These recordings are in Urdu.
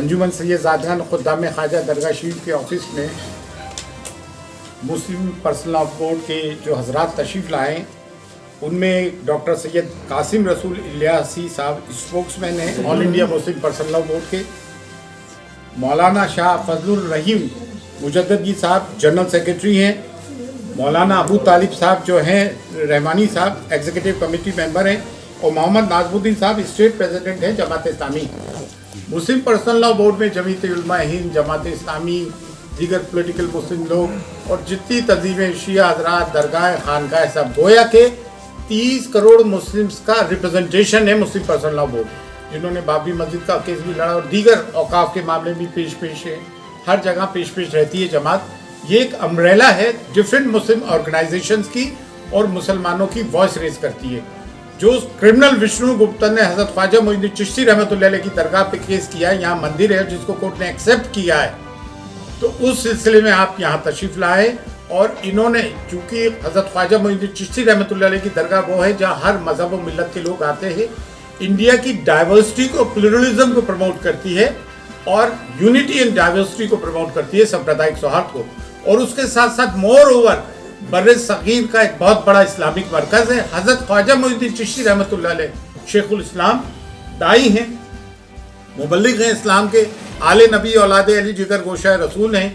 انجمن سید زادگان خدام خواجہ درگاہ شریف کے آفس میں مسلم پرسنل لاء بورڈ کے جو حضرات تشریف لائے ان میں ڈاکٹر سید قاسم رسول الیاسی صاحب اسپوکس مین ہیں all India Muslim personal law board کے، مولانا شاہ فضل الرحیم مجددی صاحب جنرل سیکرٹری ہیں، مولانا ابو طالب صاحب جو ہیں رحمانی صاحب ایگزیکٹو کمیٹی ممبر ہیں، اور محمد ناظم الدین صاحب اسٹیٹ پریزیڈنٹ ہیں جماعت اسلامی۔ مسلم پرسنل لاء بورڈ میں جمعیت علماء ہند، جماعت اسلامی، دیگر پولیٹیکل مسلم لوگ اور جتنی تنظیمیں شیعہ حضرات، درگاہ، خانقاہ، سب گویا کہ 30 کروڑ مسلمز کا ریپرزنٹیشن ہے مسلم پرسنل لاء بورڈ، جنہوں نے بابری مسجد کا کیس بھی لڑا اور دیگر اوقاف کے معاملے بھی پیش ہے، ہر جگہ پیش رہتی ہے جماعت۔ یہ ایک امبریلا ہے ڈفرینٹ مسلم آرگنائزیشنز کی اور مسلمانوں کی وائس ریز کرتی ہے۔ جو کرمنل وشنو گپتا نے حضرت خواجہ معین الدین چشتی رحمۃ اللہ علیہ کی درگاہ پہ کیس کیا ہے، یہاں مندر ہے جس کو کورٹ نے ایکسیپٹ کیا ہے، تو اس سلسلے میں آپ یہاں تشریف لائے، اور انہوں نے چونکہ حضرت خواجہ معین الدین چشتی رحمۃ اللہ علیہ کی درگاہ وہ ہے جہاں ہر مذہب و ملت کے لوگ آتے ہیں، انڈیا کی ڈائیورسٹی کو، پلورلزم کو پروموٹ کرتی ہے اور یونٹی اینڈ ڈائیورسٹی کو پروموٹ کرتی ہے، سمپردائک سوہارد کو، اور اس کے ساتھ ساتھ مور اوور بر صغیر کا ایک بہت بڑا اسلامک مرکز ہے۔ حضرت خواجہ معین الدین چشتی رحمۃ اللہ علیہ شیخ الاسلام دائی ہیں، مبلغ ہیں اسلام کے، آل نبی اولاد علی جگر گوشہ رسول ہیں۔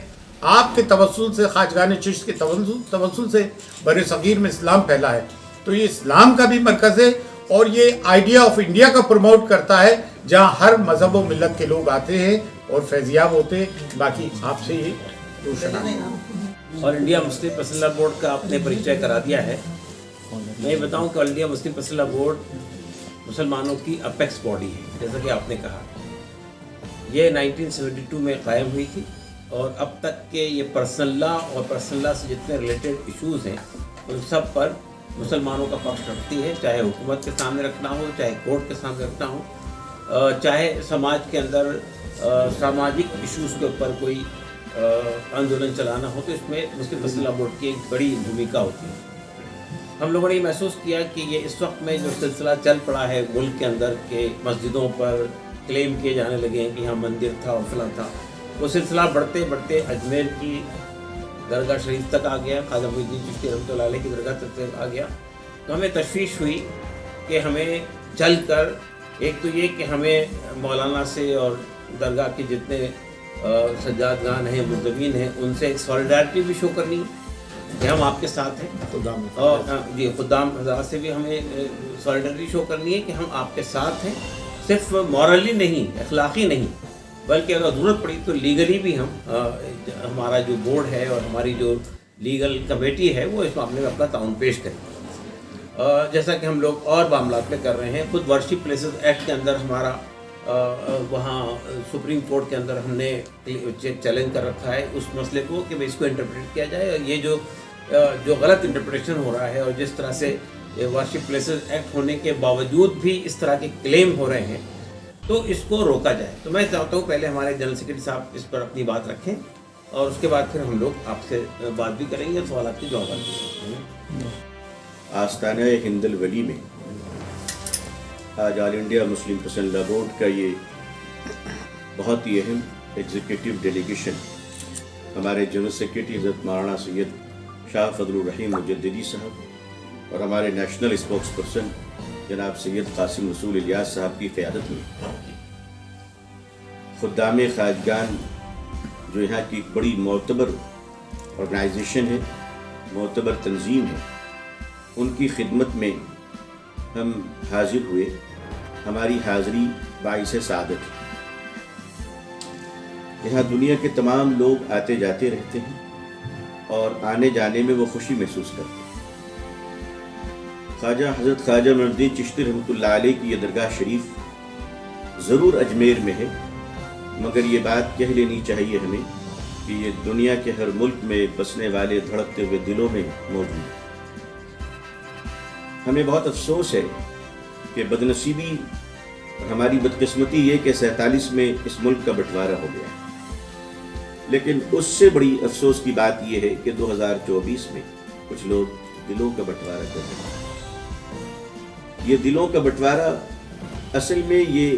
آپ کے توسل سے، خواجگان چشت کے توسل سے بر صغیر میں اسلام پھیلا ہے، تو یہ اسلام کا بھی مرکز ہے اور یہ آئیڈیا آف انڈیا کا پروموٹ کرتا ہے جہاں ہر مذہب و ملت کے لوگ آتے ہیں اور فیضیاب ہوتے ہیں۔ باقی آپ سے یہ روشنا all India Muslim personal law board کا آپ نے پریچے کرا دیا ہے۔ میں یہ بتاؤں کہ all India Muslim personal law board مسلمانوں کی اپیکس باڈی ہے، جیسا کہ آپ نے کہا۔ یہ 1972 میں قائم ہوئی تھی اور اب تک کے یہ پرسنل لاء اور پرسنل لاء سے جتنے ریلیٹڈ ایشوز ہیں ان سب پر مسلمانوں کا پکش رکھتی ہے، چاہے حکومت کے سامنے رکھنا ہو، چاہے کورٹ کے سامنے رکھنا ہو، چاہے سماج کے اندر سماجک ایشوز کے اوپر کوئی آندولن چلانا ہو، تو اس میں مسلم پرسنل لاء بورڈ کی ایک بڑی بھومکا ہوتی ہے۔ ہم لوگوں نے یہ محسوس کیا کہ یہ اس وقت میں جو سلسلہ چل پڑا ہے ملک کے اندر کہ مسجدوں پر کلیم کیے جانے لگے ہیں کہ یہاں مندر تھا اور فلاں تھا، وہ سلسلہ بڑھتے بڑھتے اجمیر کی درگاہ شریف تک آ گیا، خواجہ معین الدین چشتی رحمۃ اللہ علیہ کی درگاہ تک آ گیا، تو ہمیں تشویش ہوئی کہ ہمیں چل کر ایک تو یہ کہ ہمیں مولانا سے اور درگاہ کے جتنے سجادگان ہیں، ملتوین ہیں، ان سے ایک سولیڈارٹی بھی شو کرنی ہے کہ ہم آپ کے ساتھ ہیں، اور جی خدام حضرات سے بھی ہمیں سولیڈارٹی شو کرنی ہے کہ ہم آپ کے ساتھ ہیں، صرف مورلی نہیں، اخلاقی نہیں، بلکہ اگر ضرورت پڑی تو لیگلی بھی ہمارا جو بورڈ ہے اور ہماری جو لیگل کمیٹی ہے وہ اس معاملے میں اپنا تعاون پیش کرے، جیسا کہ ہم لوگ اور معاملات میں کر رہے ہیں۔ خود ورشپ پلیسز ایکٹ کے اندر ہمارا وہاں سپریم کورٹ کے اندر ہم نے چیلنج کر رکھا ہے اس مسئلے کو کہ اس کو انٹرپریٹ کیا جائے، اور یہ جو غلط انٹرپریٹیشن ہو رہا ہے اور جس طرح سے ورشپ پلیسز ایکٹ ہونے کے باوجود بھی اس طرح کے کلیم ہو رہے ہیں تو اس کو روکا جائے۔ تو میں چاہتا ہوں پہلے ہمارے جنرل سیکرٹری صاحب اس پر اپنی بات رکھیں اور اس کے بعد پھر ہم لوگ آپ سے بات بھی کریں گے، سوالات کے جوابات بھی دیں گے۔ آستانہ ہند الولی میں آج all India Muslim personal law board کا یہ بہت ہی اہم ایگزیکٹو ڈیلیگیشن ہمارے جنرل سیکرٹری حضرت مولانا سید شاہ فضل الرحیم مجددی صاحب اور ہمارے نیشنل اسپوکس پرسن جناب سید قاسم رسول الیاس صاحب کی قیادت میں خدام خواجگان جو یہاں کی بڑی معتبر آرگنائزیشن ہے، معتبر تنظیم ہے، ان کی خدمت میں ہم حاضر ہوئے۔ ہماری حاضری باعث سعادت ہے۔ یہاں دنیا کے تمام لوگ آتے جاتے رہتے ہیں اور آنے جانے میں وہ خوشی محسوس کرتے ہیں۔ حضرت خواجہ معین الدین چشتی رحمۃ اللہ علیہ کی یہ درگاہ شریف ضرور اجمیر میں ہے، مگر یہ بات کہہ لینی چاہیے ہمیں کہ یہ دنیا کے ہر ملک میں بسنے والے دھڑکتے ہوئے دلوں میں موجود ہے۔ ہمیں بہت افسوس ہے کہ بدنصیبی اور ہماری بدقسمتی یہ کہ 47 میں اس ملک کا بٹوارہ ہو گیا، لیکن اس سے بڑی افسوس کی بات یہ ہے کہ 2024 میں کچھ لوگ دلوں کا بٹوارہ کر رہے ہیں۔ یہ دلوں کا بٹوارہ اصل میں یہ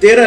13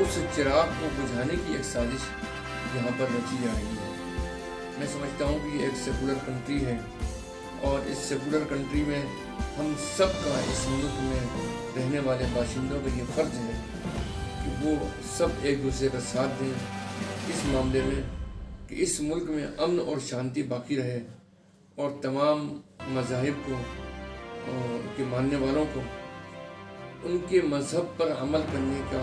اس چراغ کو بجھانے کی ایک سازش یہاں پر رچی جا رہی ہے۔ میں سمجھتا ہوں کہ یہ ایک سیکولر کنٹری ہے، اور اس سیکولر کنٹری میں ہم سب کا، اس ملک میں رہنے والے باشندوں کا یہ فرض ہے کہ وہ سب ایک دوسرے کا ساتھ دیں اس معاملے میں کہ اس ملک میں امن اور شانتی باقی رہے، اور تمام مذاہب کو کے ماننے والوں کو ان کے مذہب پر عمل کرنے کا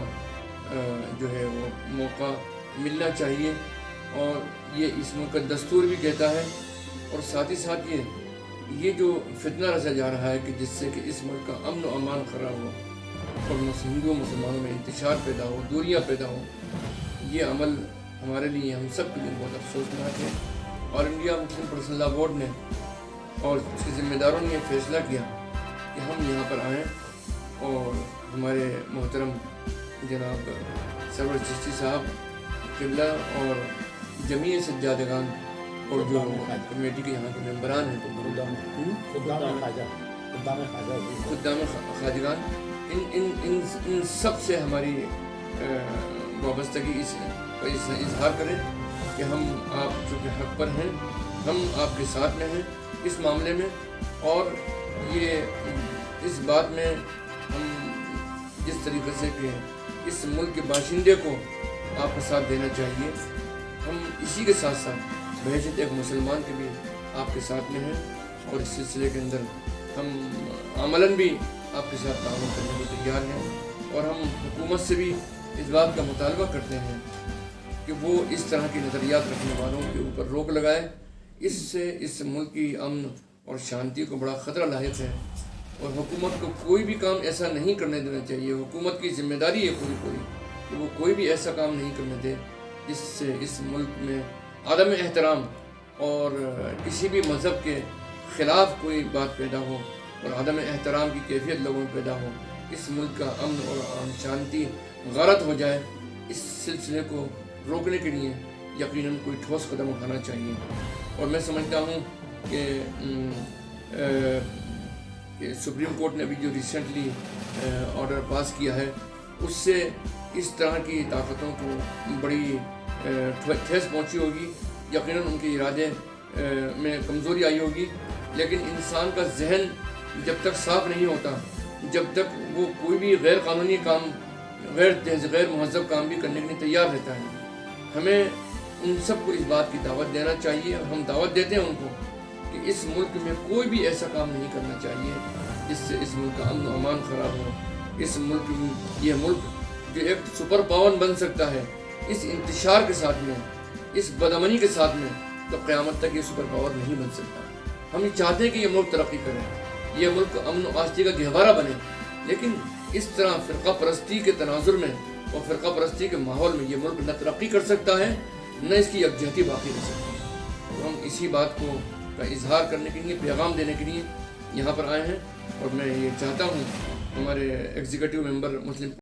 جو ہے وہ موقع ملنا چاہیے، اور یہ اس ملک کا دستور بھی کہتا ہے۔ اور ساتھ ہی ساتھ یہ جو فتنہ رچا جا رہا ہے کہ جس سے کہ اس ملک کا امن و امان خراب ہو اور ہندو مسلمانوں میں انتشار پیدا ہو، دوریاں پیدا ہوں، یہ عمل ہمارے لیے، ہم سب کے لیے بہت افسوسناک ہے۔ اور India Muslim personal law board نے اور اس کے ذمہ داروں نے یہ فیصلہ کیا کہ ہم یہاں پر آئیں، اور ہمارے محترم جناب سرور چشتی صاحب قبلہ اور جمیع سجادگان اور جو کمیٹی کے یہاں کے ممبران ہیں، خدام خواجگان، ان سب سے ہماری وابستگی اس اظہار کریں کہ ہم آپ جو کہ حق پر ہیں، ہم آپ کے ساتھ میں ہیں اس معاملے میں، اور یہ اس بات میں ہم جس طریقے سے کہ اس ملک کے باشندے کو آپ کا ساتھ دینا چاہیے، ہم اسی کے ساتھ ساتھ بحیثیت ایک مسلمان کے بھی آپ کے ساتھ میں ہیں، اور اس سلسلے کے اندر ہم عملاً بھی آپ کے ساتھ تعاون کرنے کو تیار ہیں، اور ہم حکومت سے بھی اس بات کا مطالبہ کرتے ہیں کہ وہ اس طرح کی نظریات رکھنے والوں کے اوپر روک لگائے۔ اس سے اس ملک کی امن اور شانتی کو بڑا خطرہ لاحق ہے، اور حکومت کو کوئی بھی کام ایسا نہیں کرنے دینا چاہیے۔ حکومت کی ذمہ داری ہے پوری کہ وہ کوئی بھی ایسا کام نہیں کرنے دے جس سے اس ملک میں عدم احترام اور کسی بھی مذہب کے خلاف کوئی بات پیدا ہو، اور عدم احترام کی کیفیت لوگوں میں پیدا ہو، اس ملک کا امن اور شانتی غارت ہو جائے۔ اس سلسلے کو روکنے کے لیے یقیناً کوئی ٹھوس قدم اٹھانا چاہیے، اور میں سمجھتا ہوں کہ سپریم کورٹ نے ابھی جو ریسنٹلی آرڈر پاس کیا ہے، اس سے اس طرح کی طاقتوں کو بڑی ٹھیس پہنچی ہوگی، یقیناً ان کے ارادے میں کمزوری آئی ہوگی، لیکن انسان کا ذہن جب تک صاف نہیں ہوتا، جب تک وہ کوئی بھی غیر قانونی کام، غیر مہذب کام بھی کرنے کے لیے تیار رہتا ہے۔ ہمیں ان سب کو اس بات کی دعوت دینا چاہیے، اور ہم دعوت دیتے ہیں ان کو کہ اس ملک میں کوئی بھی ایسا کام نہیں کرنا چاہیے جس سے اس ملک کا امن و امان خراب ہو۔ اس ملک، یہ ملک جو ایک سپر پاور بن سکتا ہے اس انتشار کے ساتھ میں، اس بدامنی کے ساتھ میں، تو قیامت تک یہ سپر پاور نہیں بن سکتا۔ ہم یہ چاہتے ہیں کہ یہ ملک ترقی کرے، یہ ملک امن و آشتی کا گہوارہ بنے، لیکن اس طرح فرقہ پرستی کے تناظر میں اور فرقہ پرستی کے ماحول میں یہ ملک نہ ترقی کر سکتا ہے، نہ اس کی یکجہتی باقی رہ سکتی ہے۔ تو ہم اسی بات کو کا اظہار کرنے کے لیے، پیغام دینے کے لیے یہاں پر آئے ہیں، اور میں یہ چاہتا ہوں ہمارے ایگزیکٹو ممبر مسلم